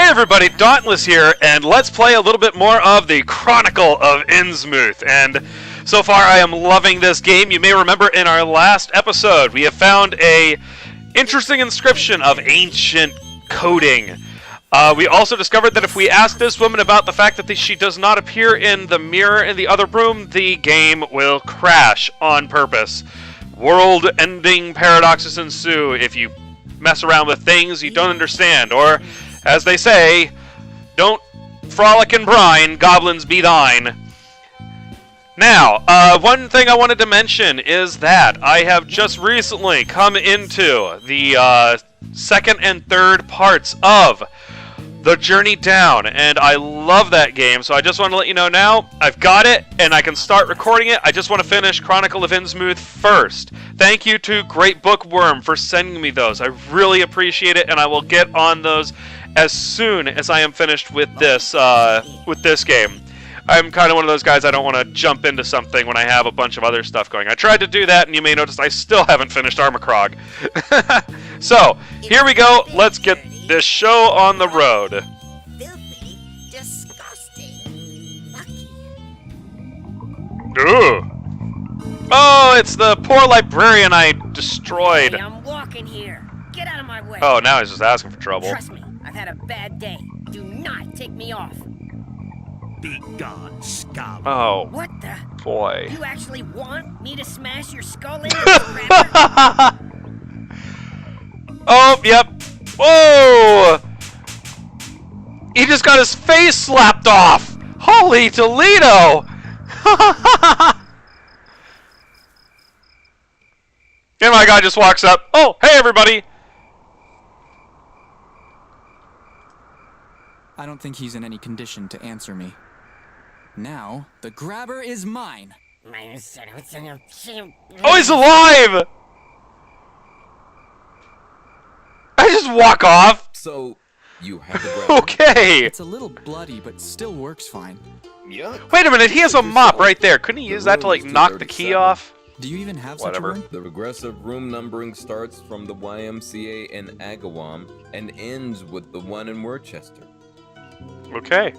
Hey everybody, Dauntless here, and let's play a little bit more of the Chronicle of Innsmouth. And so far I am loving this game. You may remember in our last episode we have found a interesting inscription of ancient coding. We also discovered that if we ask this woman about the fact that she does not appear in the mirror in the other room, the game will crash on purpose. World-ending paradoxes ensue if you mess around with things you don't understand, or as they say, don't frolic and brine, goblins be thine. Now, one thing I wanted to mention is that I have just recently come into the second and third parts of The Journey Down, and I love that game, so I just want to let you know now, I've got it, and I can start recording it. I just want to finish Chronicle of Innsmouth first. Thank you to Great Bookworm for sending me those. I really appreciate it, and I will get on those as soon as I am finished with this game. I'm kind of one of those guys, I don't want to jump into something when I have a bunch of other stuff going. I tried to do that, and you may notice I still haven't finished Armacrog. So, here we go. Let's get this show on the road. Filthy, disgusting, lucky. Ooh. Oh, it's the poor librarian I destroyed. Hey, I'm walking here. Get out of my way. Oh, now he's just asking for trouble. Trust me, I've had a bad day. Do not take me off. Be gone, scum. Oh, What the? boy. You actually want me to smash your skull in with this crapper? Oh, yep. Whoa! He just got his face slapped off! Holy Toledo! And my guy just walks up. Oh, hey everybody! I don't think he's in any condition to answer me. Now, the grabber is mine. Oh, he's alive! I just walk off. So, you have the grabber? Okay. It's a little bloody, but still works fine. Yuck. Wait a minute, he has a mop right there. Couldn't he use that to, like, knock the key off? Do you even have Whatever. such a room? The regressive room numbering starts from the YMCA in Agawam and ends with the one in Worcester. Okay.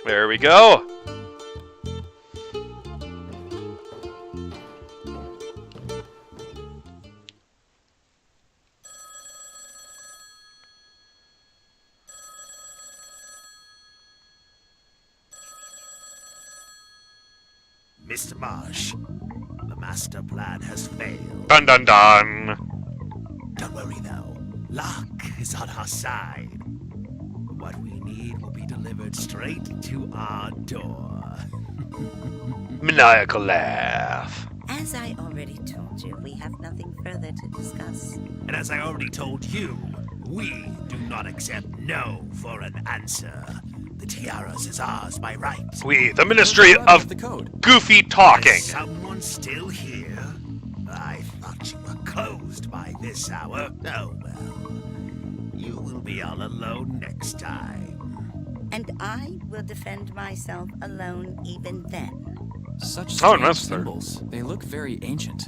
There we go. Mr. Marsh, the master plan has failed. Dun dun dun. Don't worry though, luck is on our side. What we need will be delivered straight to our door. Maniacal laugh. As I already told you, we have nothing further to discuss. And as I already told you, we do not accept no for an answer. The tiaras is ours by right. We, the Ministry of the code. Goofy Talking. Is someone still here? I thought you were closed by this hour. Oh well. You will be all alone next time. And I will defend myself alone even then. Such Oh, strange that's symbols. They look very ancient.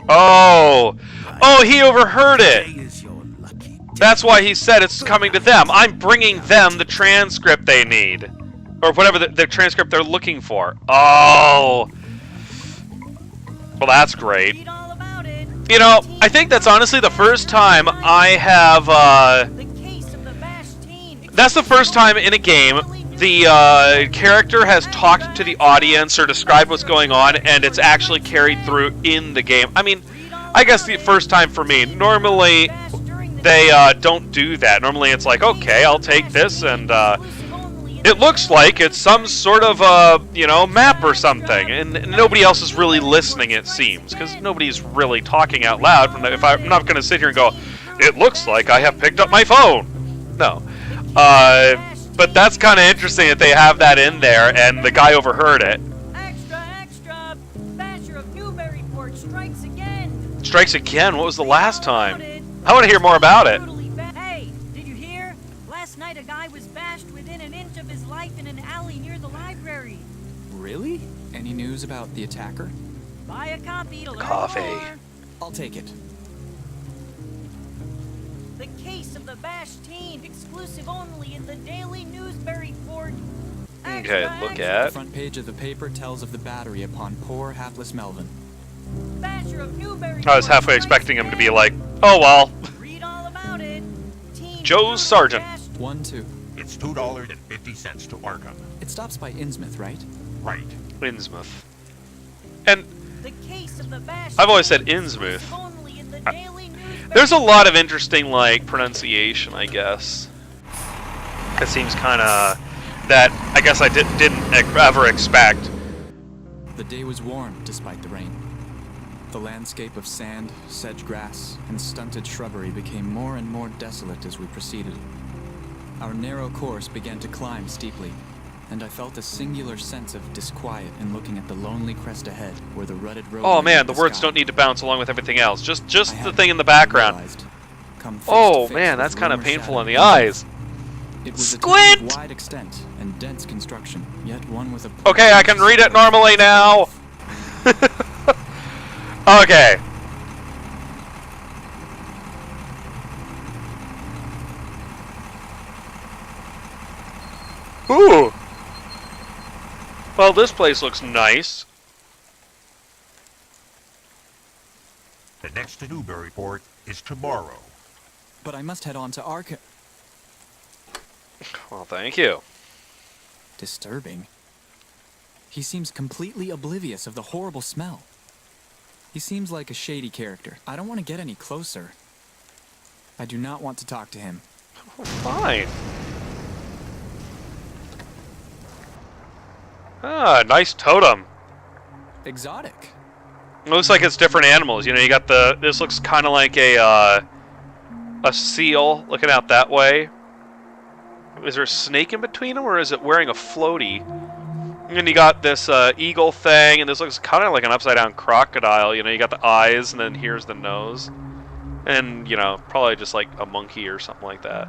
Oh. Oh, he overheard Today it. is your lucky day. That's why he said it's coming to them. I'm bringing them the transcript they need. Or whatever the transcript they're looking for. Oh. Well, that's great. You know, I think that's honestly the first time I have, that's the first time in a game the character has talked to the audience or described what's going on, and it's actually carried through in the game. I mean, I guess the first time for me. Normally, they don't do that. Normally, it's like, okay, I'll take this, and it looks like it's some sort of you know, map or something, and nobody else is really listening. It seems because nobody's really talking out loud. If I'm not going to sit here and go, it looks like I have picked up my phone. No. But that's kind of interesting that they have that in there, and the guy overheard it. Extra, extra! Basher of Newburyport strikes again! Strikes again? What was the last time? I want to hear more about it. Hey, did you hear? Last night a guy was bashed within an inch of his life in an alley near the library. Really? Any news about the attacker? Buy a copy to learn Coffee. more. I'll take it. The case of the bashed teen, exclusive only in the Daily Newsbury Port. Okay, look The at. front page of the paper tells of the battery upon poor, hapless Melvin. Basher of Newbury I was halfway expecting him to be like, oh well. Read all about it. Teen Joe Sargent. bashed- 1-2. It's $2.50 to Arkham. It stops by Innsmouth, right? Right. Innsmouth. And The case of the bashed I've always teen, said Innsmouth. exclusive only in the Daily Newsbury. There's a lot of interesting, like, pronunciation, I guess. It seems kind of that I guess I didn't ever expect. The day was warm despite the rain. The landscape of sand, sedge grass, and stunted shrubbery became more and more desolate as we proceeded. Our narrow course began to climb steeply, and I felt a singular sense of disquiet in looking at the lonely crest ahead where the rutted road. Oh man, the words don't need to bounce along with everything else. Just I the had thing in the background. realized, come face Oh to face man, with that's kind of rumor painful in the shadowed eyes. It was Squint! a town of wide extent and dense construction, yet one with a... Okay, I can read it normally now. Okay. Ooh. Well, this place looks nice. The next to Newburyport is tomorrow. But I must head on to Arkham. Well, thank you. Disturbing. He seems completely oblivious of the horrible smell. He seems like a shady character. I don't want to get any closer. I do not want to talk to him. Oh, fine. Ah, nice totem. Exotic. It looks like it's different animals. You know, you got the. This looks kind of like a seal looking out that way. Is there a snake in between them, or is it wearing a floaty? And then you got this eagle thing, and this looks kind of like an upside-down crocodile. You know, you got the eyes, and then here's the nose. And, you know, probably just like a monkey or something like that.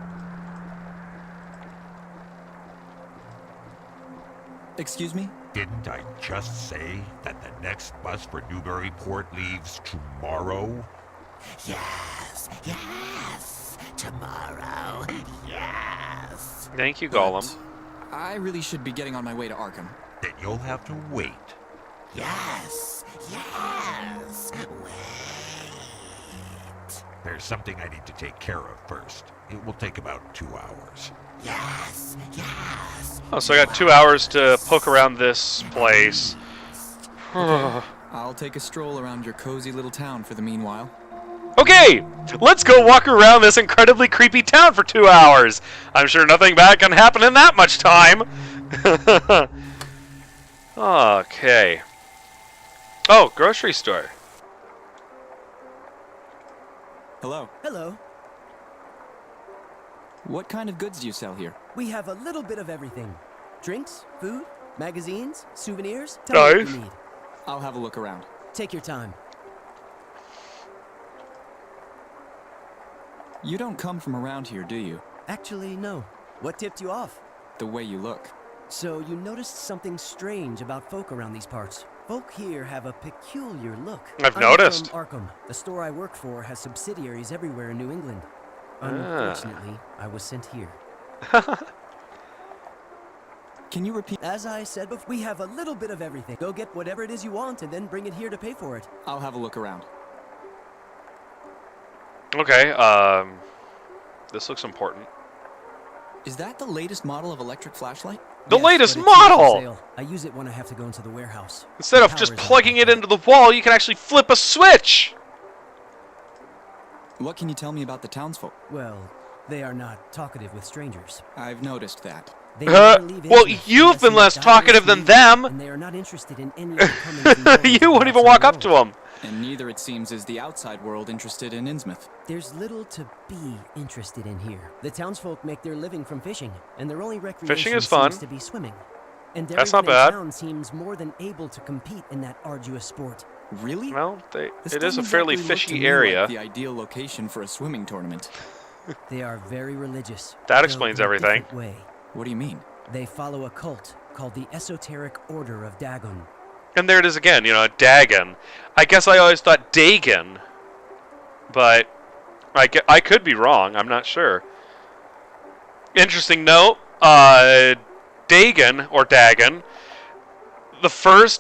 Excuse me? Didn't I just say that the next bus for Newburyport leaves tomorrow? Yes, yes, tomorrow, yes. Thank you, Gollum. But I really should be getting on my way to Arkham. Then you'll have to wait. Yes, yes, wait. There's something I need to take care of first. It will take about 2 hours. Yes, yes. Oh, so I got 2 hours to poke around this place. I'll take a stroll around your cozy little town for the meanwhile. Okay, let's go walk around this incredibly creepy town for 2 hours. I'm sure nothing bad can happen in that much time. Okay. Oh, grocery store. Hello. Hello. What kind of goods do you sell here? We have a little bit of everything. Drinks, food, magazines, souvenirs. Tell me what Nice. you need. I'll have a look around. Take your time. You don't come from around here, do you? Actually, no. What tipped you off? The way you look. So you noticed something strange about folk around these parts. Folk here have a peculiar look. I've I'm noticed. from Arkham. The store I work for has subsidiaries everywhere in New England. Ah. Unfortunately, I was sent here. Can you repeat? As I said before, we have a little bit of everything. Go get whatever it is you want and then bring it here to pay for it. I'll have a look around. Okay, this looks important. Is that the latest model of electric flashlight? The Yes, latest but it's not for model! sale. I use it when I have to go into the warehouse. Instead of The just power is plugging out. it into the wall, you can actually flip a switch! What can you tell me about the townsfolk? Well, they are not talkative with strangers. I've noticed that. They never leave Well, Innsmouth you've unless been in less dire talkative than need, them! And they are not interested in any of the comings and goings You of won't the even walk outside up to world. him. And neither, it seems, is the outside world interested in Innsmouth. There's little to be interested in here. The townsfolk make their living from fishing, and their only recreation Fishing is fun. seems to be swimming. And That's not everyone in bad. town seems more than able to compete in that arduous sport. Really? Well, This it is a doesn't fairly exactly look to fishy me area. Like the ideal location for a swimming tournament. They are very religious. That though explains in a everything. different way. What do you mean? They follow a cult called the Esoteric Order of Dagon. And there it is again, you know, Dagon. I guess I always thought Dagon, but I could be wrong. I'm not sure. Interesting note, Dagon, or Dagon, the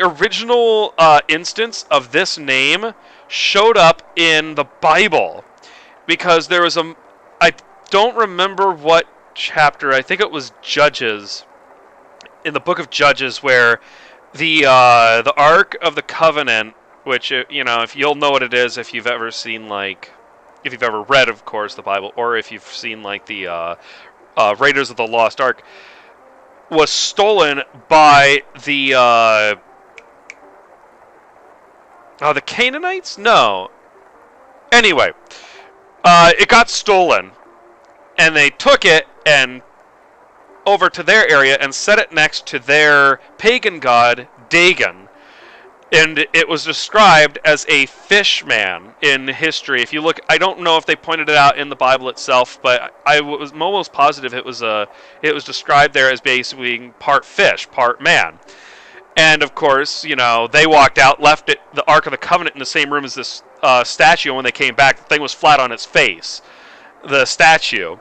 original instance of this name showed up in the Bible, because there was I don't remember what chapter, I think it was Judges, in the book of Judges, where the Ark of the Covenant, which, you know, if you'll know what it is if you've ever seen, like, if you've ever read, of course, the Bible, or if you've seen, like, the Raiders of the Lost Ark, was stolen by the Canaanites? No. Anyway, it got stolen, and they took it and over to their area and set it next to their pagan god, Dagon. And it was described as a fish man in history. If you look, I don't know if they pointed it out in the Bible itself, but I was almost positive it was described there as basically being part fish, part man. And of course, you know, they walked out, left the Ark of the Covenant in the same room as this statue, and when they came back, the thing was flat on its face, the statue.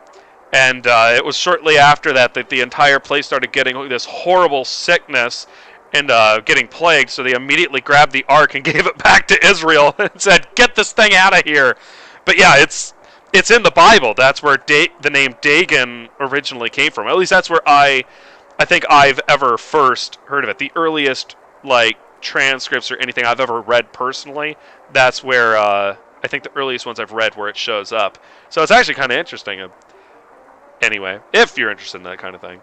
And it was shortly after that the entire place started getting this horrible sickness and getting plagued, so they immediately grabbed the Ark and gave it back to Israel and said, "Get this thing out of here." But yeah, it's in the Bible. That's where the name Dagon originally came from. At least that's where I think I've ever first heard of it. The earliest, like, transcripts or anything I've ever read personally, that's where I think the earliest ones I've read where it shows up. So it's actually kind of interesting. Anyway, if you're interested in that kind of thing.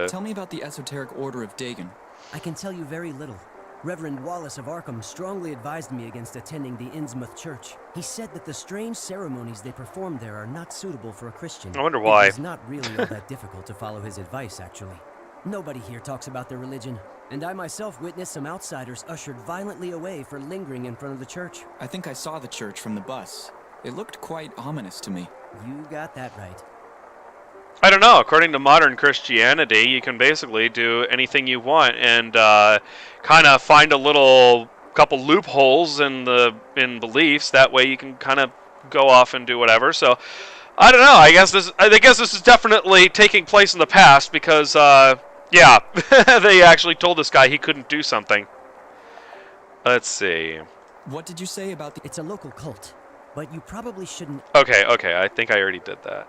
Tell me about the esoteric order of Dagon. I can tell you very little. Reverend Wallace of Arkham strongly advised me against attending the Innsmouth church. He said that the strange ceremonies they perform there are not suitable for a Christian. I wonder why. It is not really all that difficult to follow his advice, actually. Nobody here talks about their religion, and I myself witnessed some outsiders ushered violently away for lingering in front of the church. I think I saw the church from the bus. It looked quite ominous to me. You got that right. I don't know. According to modern Christianity, you can basically do anything you want and kind of find a couple loopholes in beliefs. That way, you can kind of go off and do whatever. So, I don't know. I guess this is definitely taking place in the past because, yeah, they actually told this guy he couldn't do something. Let's see. What did you say about the? It's a local cult, but you probably shouldn't. Okay. I think I already did that.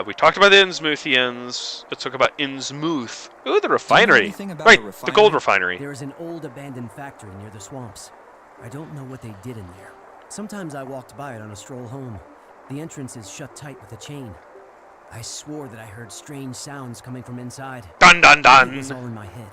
We talked about the Innsmouthians. Let's talk about Innsmouth. Ooh, the refinery. Right, the gold refinery. There is an old abandoned factory near the swamps. I don't know what they did in there. Sometimes I walked by it on a stroll home. The entrance is shut tight with a chain. I swore that I heard strange sounds coming from inside. Dun dun dun! It was all in my head.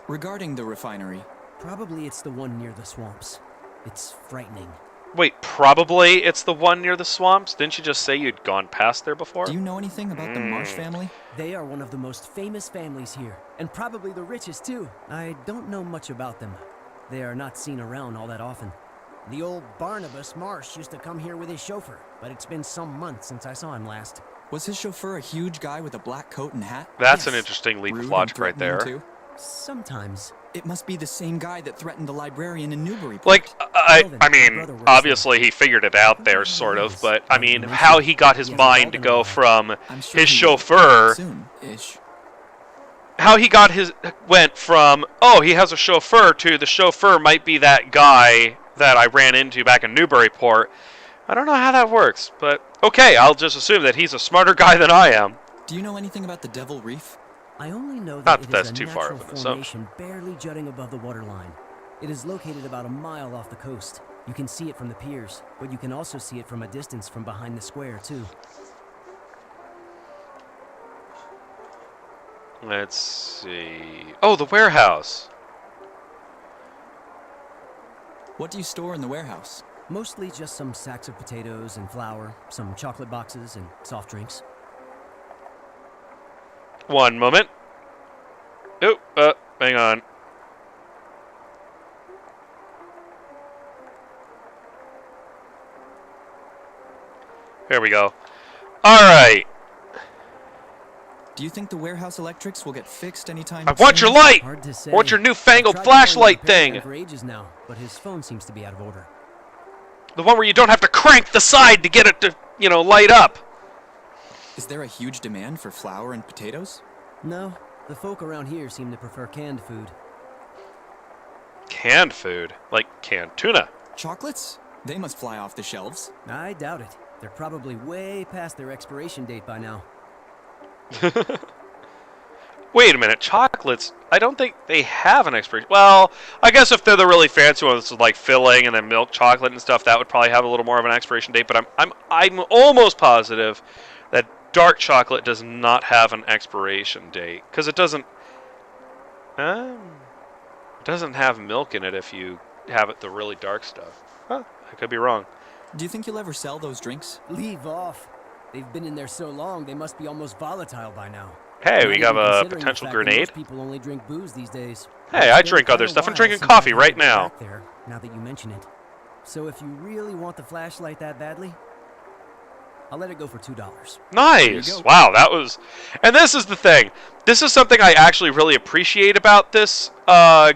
Regarding the refinery. Probably it's the one near the swamps. It's frightening. Wait, probably it's the one near the swamps? Didn't you just say you'd gone past there before? Do you know anything about the Marsh family? They are one of the most famous families here, and probably the richest too. I don't know much about them. They are not seen around all that often. The old Barnabas Marsh used to come here with his chauffeur, but it's been some months since I saw him last. Was his chauffeur a huge guy with a black coat and hat? That's an interesting leap of logic right there. Too? Sometimes. It must be the same guy that threatened the librarian in Newburyport. Like, I mean, obviously he figured it out there, sort of, but, I mean, how he got his mind to go from his chauffeur... Soon-ish. How he went from, oh, he has a chauffeur, to the chauffeur might be that guy that I ran into back in Newburyport. I don't know how that works, but okay, I'll just assume that he's a smarter guy than I am. Do you know anything about the Devil Reef? I only know that it is a too far natural formation barely jutting above the waterline. It is located about a mile off the coast. You can see it from the piers, but you can also see it from a distance from behind the square, too. Let's see... Oh, the warehouse! What do you store in the warehouse? Mostly just some sacks of potatoes and flour, some chocolate boxes, and soft drinks. One moment. Oh, hang on. There we go. Alright. Do you think the warehouse electrics will get fixed anytime I want your soon? light! Hard to say. I want your newfangled I've tried calling flashlight the repairman thing! for ages now, but his phone seems to be out of order. The one where you don't have to crank the side to get it to, you know, light up. Is there a huge demand for flour and potatoes? No, the folk around here seem to prefer canned food. Canned food? Like canned tuna. Chocolates? They must fly off the shelves. I doubt it. They're probably way past their expiration date by now. Wait a minute, chocolates? I don't think they have an expiration. Well, I guess if they're the really fancy ones with like filling and then milk chocolate and stuff, that would probably have a little more of an expiration date. But I'm almost positive that dark chocolate does not have an expiration date because it doesn't have milk in it if you have it the really dark stuff. Huh, I could be wrong. Do you think you'll ever sell those drinks? Leave off. They've been in there so long, they must be almost volatile by now. Hey, we Not have even a considering the potential fact that grenade. most people only drink booze these days. Hey, I It's been drink quite other a stuff. I'm while drinking since coffee I've right been now. back there, now that you mention it. So if you really want the flashlight that badly, I'll let it go for $2. Nice. go. Wow, that was... And this is the thing. This is something I actually really appreciate about this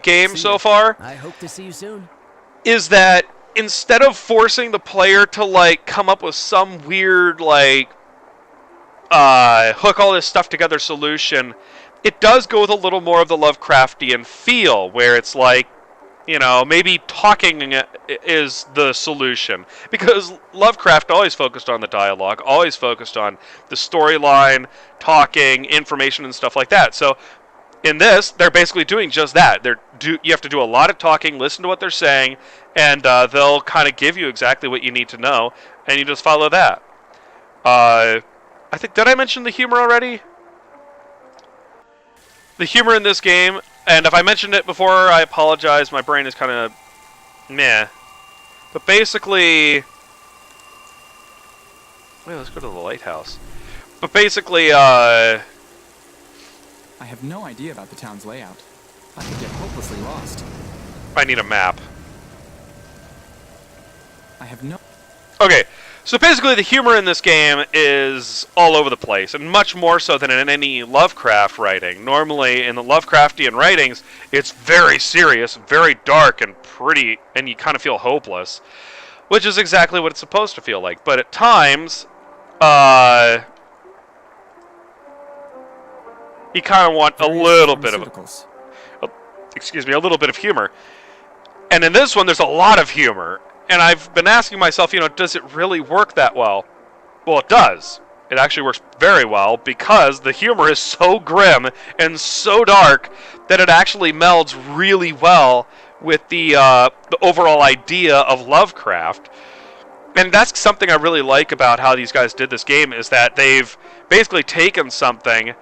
game See so ya. far. I hope to see you soon. Is that instead of forcing the player to like come up with some weird like hook all this stuff together solution, it does go with a little more of the Lovecraftian feel, where it's like, you know, maybe talking is the solution, because Lovecraft always focused on the dialogue, always focused on the storyline, talking, information, and stuff like that. So in this, they're basically doing just that. You have to do a lot of talking, listen to what they're saying, and they'll kind of give you exactly what you need to know, and you just follow that. I think, did I mention the humor already? The humor in this game, and if I mentioned it before, I apologize. My brain is kind of meh. But basically, wait, let's go to the lighthouse. But basically, I have no idea about the town's layout. I could get hopelessly lost. I need a map. I have no... Okay, so basically the humor in this game is all over the place, and much more so than in any Lovecraft writing. Normally, in the Lovecraftian writings, it's very serious, very dark, and pretty, and you kind of feel hopeless, which is exactly what it's supposed to feel like. But at times, you kind of want a little bit of, a little bit of humor. And in this one, there's a lot of humor. And I've been asking myself, you know, does it really work that well? Well, it does. It actually works very well because the humor is so grim and so dark that it actually melds really well with the overall idea of Lovecraft. And that's something I really like about how these guys did this game, is that they've basically taken something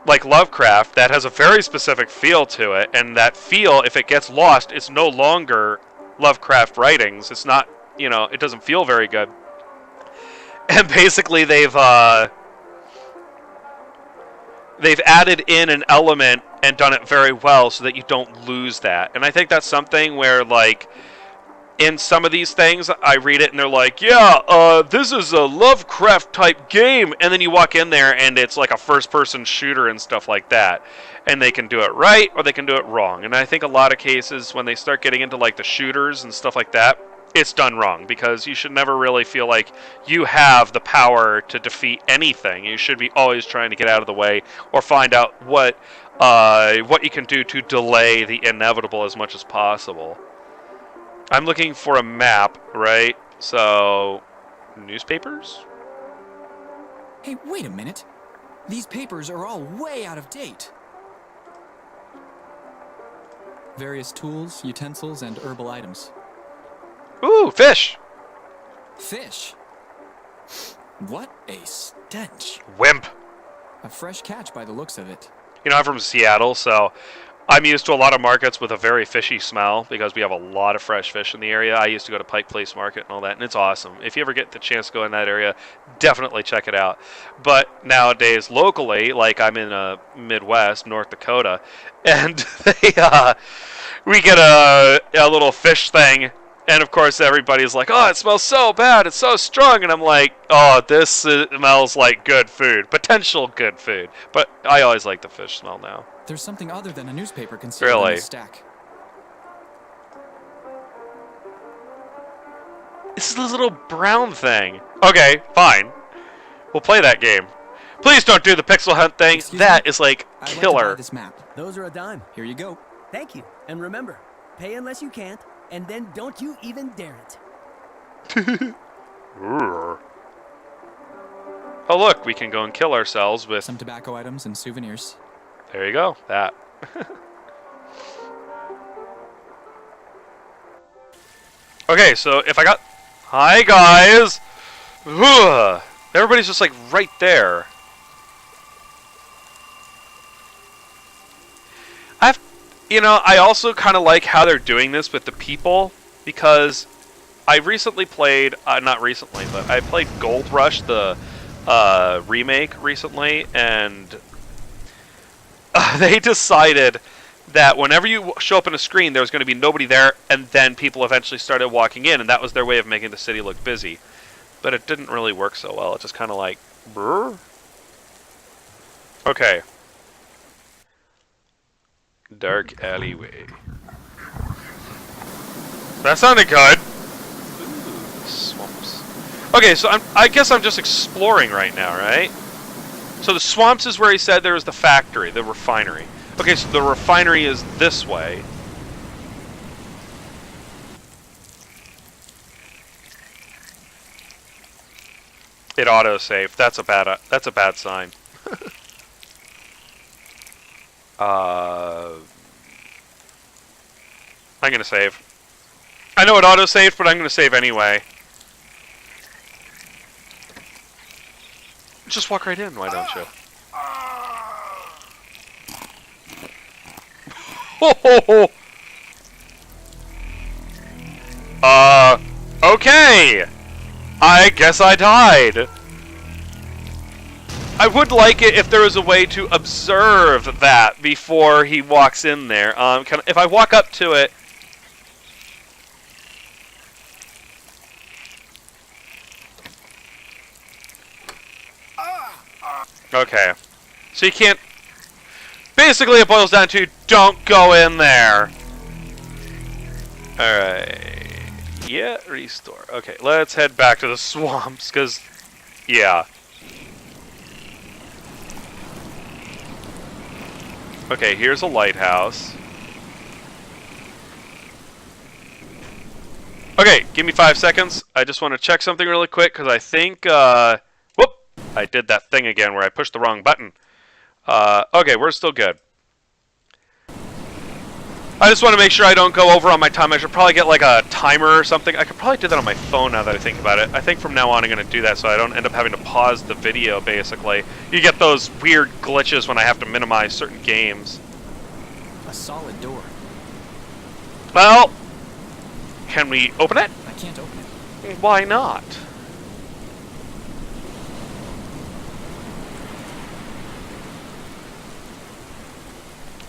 like Lovecraft that has a very specific feel to it, and that feel, if it gets lost, it's no longer Lovecraft writings. It's not, you know, it doesn't feel very good. And basically they've added in an element and done it very well so that you don't lose that. And I think that's something where, like, in some of these things, I read it and they're like, yeah, this is a Lovecraft type game, and then you walk in there and it's like a first-person shooter and stuff like that. And they can do it right or they can do it wrong. And I think a lot of cases when they start getting into like the shooters and stuff like that, it's done wrong, because you should never really feel like you have the power to defeat anything. You should be always trying to get out of the way or find out what you can do to delay the inevitable as much as possible. I'm looking for a map, right? So, newspapers? Hey, wait a minute. These papers are all way out of date. Various tools, utensils, and herbal items. Ooh, fish! Fish? What a stench. Wimp. A fresh catch by the looks of it. You know, I'm from Seattle, so I'm used to a lot of markets with a very fishy smell because we have a lot of fresh fish in the area. I used to go to Pike Place Market and all that, and it's awesome. If you ever get the chance to go in that area, definitely check it out. But nowadays, locally, like I'm in Midwest, North Dakota, and we get a little fish thing And of course, everybody's like, "Oh, it smells so bad. It's so strong." And I'm like, "Oh, this smells like good food, potential good food." But I always like the fish smell now. There's something other than a newspaper concealed in Really? this stack. This is this little brown thing. Okay, fine. We'll play that game. Please don't do the pixel hunt thing. Excuse That me? is like I'd like to killer. buy this map. Those are a dime. Here you go. Thank you. And remember, pay unless you can't, and then don't you even dare it. Oh, look, we can go and kill ourselves with... Some tobacco items and souvenirs. There you go, that. Okay, so if I got... Hi, guys! Ugh. Everybody's just like right there. I also kind of like how they're doing this with the people, because I recently played, not recently, but I played Gold Rush, the remake recently, and they decided that whenever you show up on a screen, there was going to be nobody there, and then people eventually started walking in, and that was their way of making the city look busy. But it didn't really work so well. It just kind of like, brr. Okay. Dark alleyway. That sounded good. Ooh, swamps. Okay, so I guess I'm just exploring right now, right? So the swamps is where he said there was the factory, the refinery. Okay, so the refinery is this way. It auto-saved. That's a bad sign. I'm gonna save. I know it auto-saved, but I'm gonna save anyway. Just walk right in, why don't you? Okay! I guess I died. I would like it if there was a way to observe that before he walks in there. If I walk up to it... Okay. So you can't... Basically, it boils down to, don't go in there. Alright. Yeah, restore. Okay, let's head back to the swamps, because... Yeah. Okay, here's a lighthouse. Okay, give me 5 seconds. I just want to check something really quick, because I think, whoop! I did that thing again where I pushed the wrong button. Okay, we're still good. I just want to make sure I don't go over on my time. I should probably get like a timer or something. I could probably do that on my phone now that I think about it. I think from now on I'm going to do that so I don't end up having to pause the video, basically. You get those weird glitches when I have to minimize certain games. A solid door. Well, can we open it? I can't open it. Why not?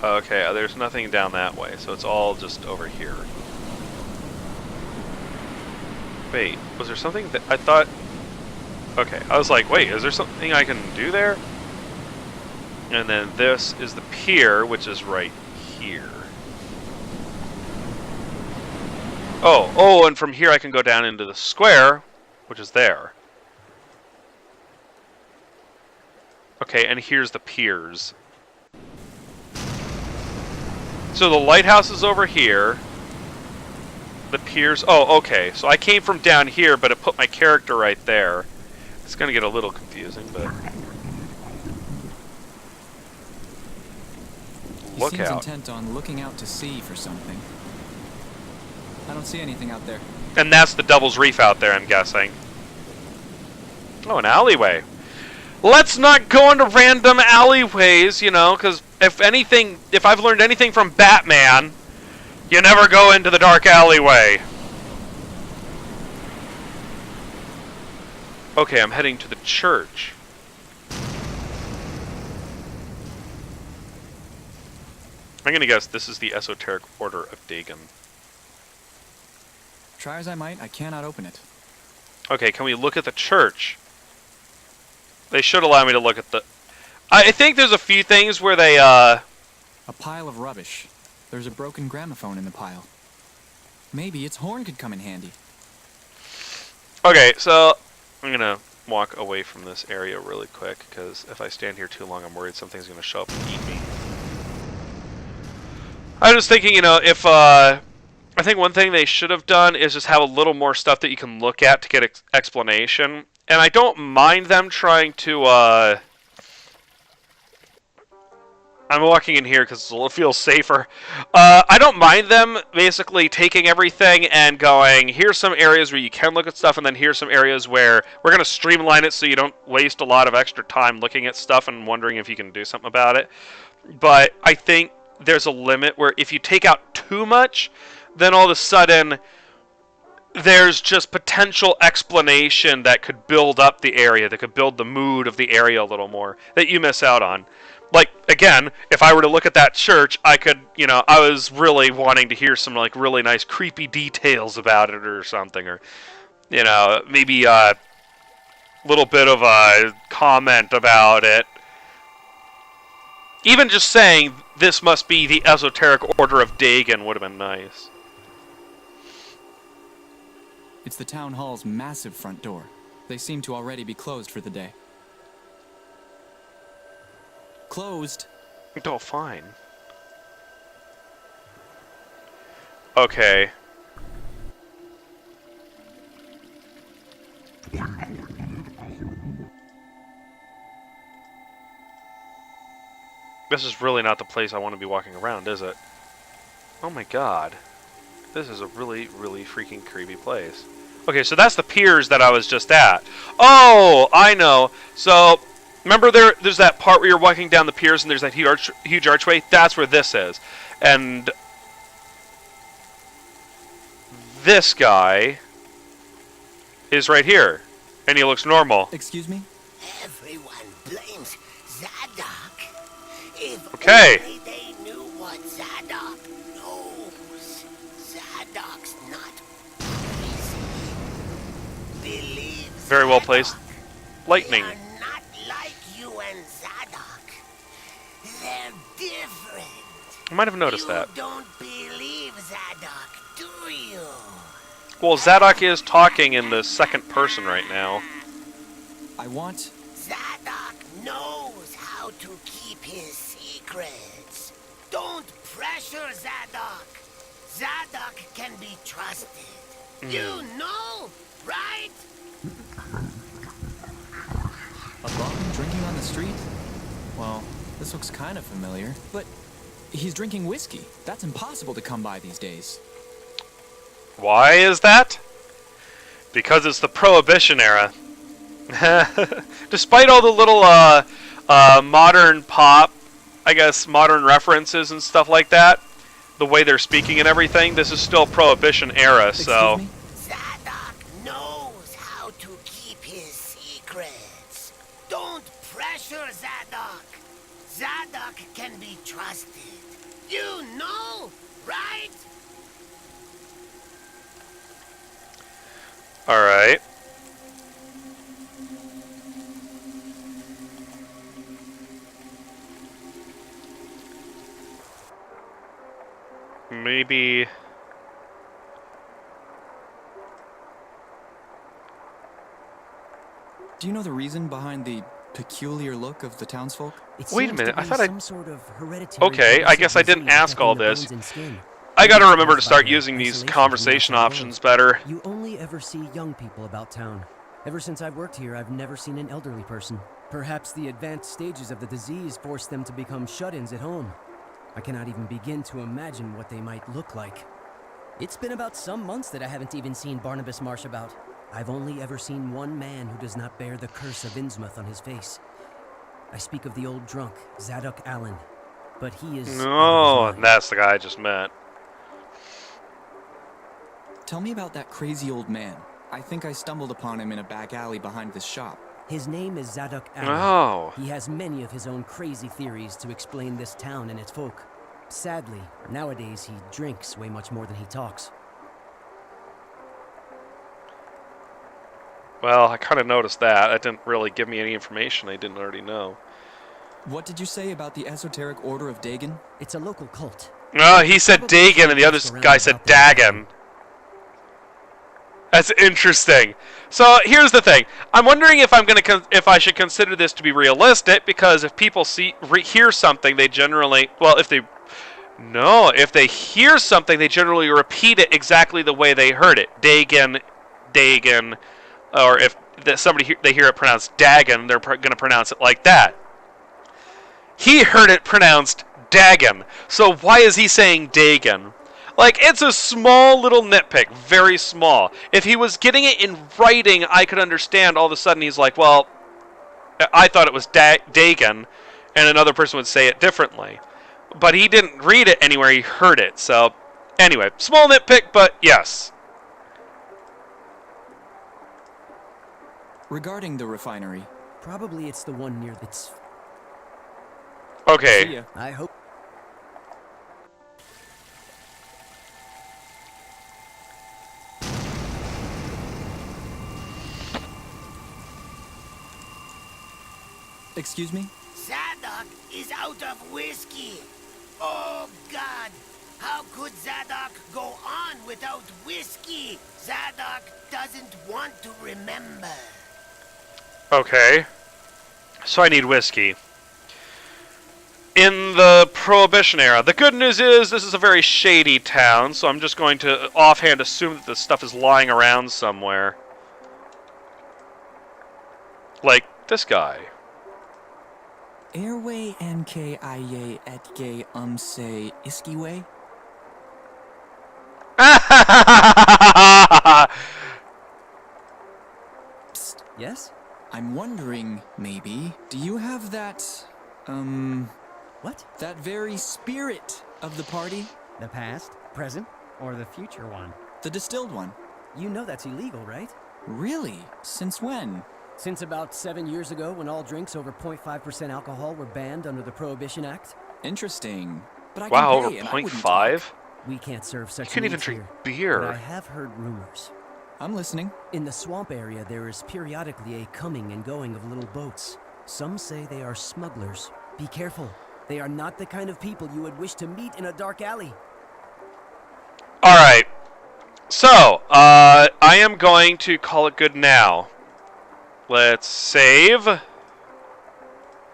Okay, there's nothing down that way, so it's all just over here. Wait, was there something that I thought... Okay, I was like, wait, is there something I can do there? And then this is the pier, which is right here. Oh, and from here I can go down into the square, which is there. Okay, and here's the piers. So the lighthouse is over here. The piers... Oh, okay. So I came from down here, but it put my character right there. It's going to get a little confusing, but... Look He seems out. intent on looking out to sea for something. I don't see anything out there. And that's the Devil's Reef out there, I'm guessing. Oh, an alleyway. Let's not go into random alleyways, you know, because if I've learned anything from Batman, you never go into the dark alleyway. Okay, I'm heading to the church. I'm gonna guess this is the Esoteric Order of Dagon. Try as I might, I cannot open it. Okay, can we look at the church? They should allow me to look at the... I think there's a few things where they, A pile of rubbish. There's a broken gramophone in the pile. Maybe its horn could come in handy. Okay, so I'm going to walk away from this area really quick, because if I stand here too long, I'm worried something's going to show up and eat me. I was thinking, you know, if, I think one thing they should have done is just have a little more stuff that you can look at to get explanation. And I don't mind them trying to, I'm walking in here because it feels safer. I don't mind them basically taking everything and going, here's some areas where you can look at stuff, and then here's some areas where we're going to streamline it so you don't waste a lot of extra time looking at stuff and wondering if you can do something about it. But I think there's a limit where if you take out too much, then all of a sudden there's just potential explanation that could build up the area, that could build the mood of the area a little more, that you miss out on. Like, again, if I were to look at that church, I could, you know, I was really wanting to hear some, like, really nice creepy details about it or something, or, you know, maybe a little bit of a comment about it. Even just saying, this must be the esoteric order of Dagon would have been nice. It's the town hall's massive front door. They seem to already be closed for the day. Closed. Oh, fine. Okay. This is really not the place I want to be walking around, is it? Oh my god. This is a really, really freaking creepy place. Okay, so that's the piers that I was just at. Oh, I know. So, remember there's that part where you're walking down the piers and there's that huge archway? That's where this is. And this guy is right here. And he looks normal. Excuse me? Everyone blames Zadok. If Okay. only they knew what Zadok knows. Zadok's not crazy. Believe Very well placed. Zadok. Lightning. They are not like you and Zadok. They're different. I might have noticed that. You don't believe Zadok, do you? Well, Zadok is talking in the second person right now. I want... Zadok knows how to keep his secrets. Don't pressure Zadok. Zadok can be trusted. You know, right? A bum drinking on the street? Well, this looks kind of familiar. But he's drinking whiskey. That's impossible to come by these days. Why is that? Because it's the Prohibition era. Despite all the little modern pop, I guess modern references and stuff like that, the way they're speaking and everything, this is still Prohibition era, so... Excuse me? Zadok knows how to keep his secrets. Don't pressure Zadok. Zadok can be trusted. You know, right? Alright. Maybe... Do you know the reason behind the peculiar look of the townsfolk? It Wait a seems minute, to I be thought I- some sort of hereditary Okay, I guess I didn't disease ask all affecting the this. bones and skin. I gotta remember to Caused start by using these isolation from conversation the outside options better. world. You only ever see young people about town. Ever since I've worked here, I've never seen an elderly person. Perhaps the advanced stages of the disease forced them to become shut-ins at home. I cannot even begin to imagine what they might look like. It's been about some months that I haven't even seen Barnabas Marsh about. I've only ever seen one man who does not bear the curse of Innsmouth on his face. I speak of the old drunk, Zadok Allen. But he is... Oh, that's the guy I just met. Tell me about that crazy old man. I think I stumbled upon him in a back alley behind this shop. His name is Zadok Allen. Oh. He has many of his own crazy theories to explain this town and its folk. Sadly, nowadays he drinks way much more than he talks. Well, I kind of noticed that. That didn't really give me any information I didn't already know. What did you say about the Esoteric Order of Dagon? It's a local cult. He said Dagon, and the other guy said Dagon. That's interesting. So here's the thing. I'm wondering if if I should consider this to be realistic, because if people hear something, they generally, well, if they hear something, they generally repeat it exactly the way they heard it. Dagon, Dagon, or if they hear it pronounced Dagon, they're going to pronounce it like that. He heard it pronounced Dagon, so why is he saying Dagon? Like, it's a small little nitpick, very small. If he was getting it in writing, I could understand. All of a sudden he's like, well, I thought it was Dagon, and another person would say it differently. But he didn't read it anywhere, he heard it. So, anyway, small nitpick, but yes. Regarding the refinery. Probably it's the one near that's... Okay. See ya. I hope... Excuse me? Zadok is out of whiskey. Oh, God. How could Zadok go on without whiskey? Zadok doesn't want to remember. Okay. So I need whiskey. In the Prohibition era. The good news is this is a very shady town, so I'm just going to offhand assume that this stuff is lying around somewhere. Like this guy. Airway NKIA at gay say Iskiway? Psst. Yes? I'm wondering, maybe, do you have that, What? that very spirit of the party? The past, present, or the future one? The distilled one. You know that's illegal, right? Really? Since when? Since about 7 years ago, when all drinks over 0.5% alcohol were banned under the Prohibition Act. Interesting. But I Wow, can over pay and I wouldn't 0.5? talk. We can't serve such You can't even meats drink here, beer. but I have heard rumors. I'm listening. In the swamp area, there is periodically a coming and going of little boats. Some say they are smugglers. Be careful. They are not the kind of people you would wish to meet in a dark alley. Alright. So, I am going to call it good now. Let's save.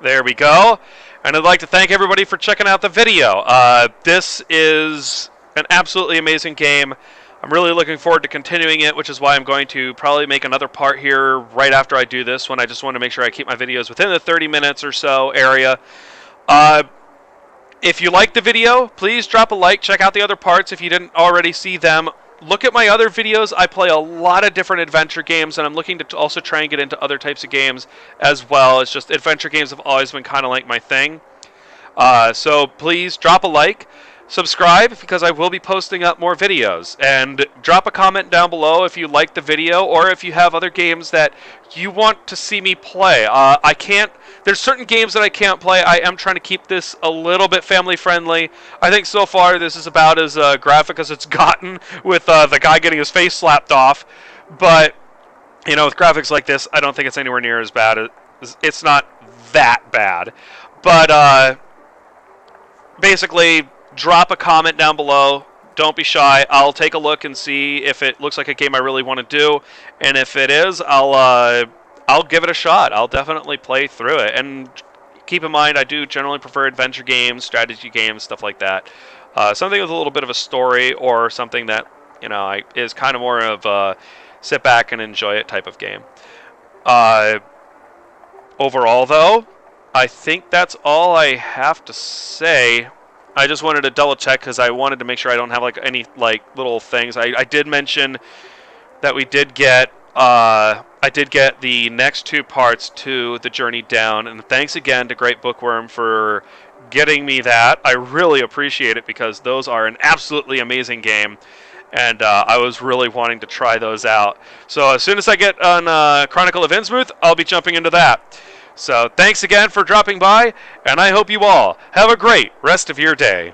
There we go. And I'd like to thank everybody for checking out the video. This is an absolutely amazing game. I'm really looking forward to continuing it, which is why I'm going to probably make another part here right after I do this one. I just want to make sure I keep my videos within the 30 minutes or so area. If you liked the video, please drop a like. Check out the other parts if you didn't already see them. Look at my other videos. I play a lot of different adventure games, and I'm looking to also try and get into other types of games as well. It's just adventure games have always been kind of like my thing. So please drop a like. Subscribe, because I will be posting up more videos. And drop a comment down below if you like the video, or if you have other games that you want to see me play. There's certain games that I can't play. I am trying to keep this a little bit family friendly. I think so far this is about as graphic as it's gotten, with the guy getting his face slapped off. But, you know, with graphics like this, I don't think it's anywhere near as bad. It's not that bad. But, basically, drop a comment down below. Don't be shy. I'll take a look and see if it looks like a game I really want to do. And if it is, I'll give it a shot. I'll definitely play through it. And keep in mind, I do generally prefer adventure games, strategy games, stuff like that. Something with a little bit of a story, or something that, you know, is kind of more of a sit back and enjoy it type of game. Overall, though, I think that's all I have to say. I just wanted to double check because I wanted to make sure I don't have any little things. I did mention that we did get I did get the next 2 parts to the Journey Down, and thanks again to Great Bookworm for getting me that. I really appreciate it, because those are an absolutely amazing game, and I was really wanting to try those out. So as soon as I get on Chronicle of Innsmouth, I'll be jumping into that. So thanks again for dropping by, and I hope you all have a great rest of your day.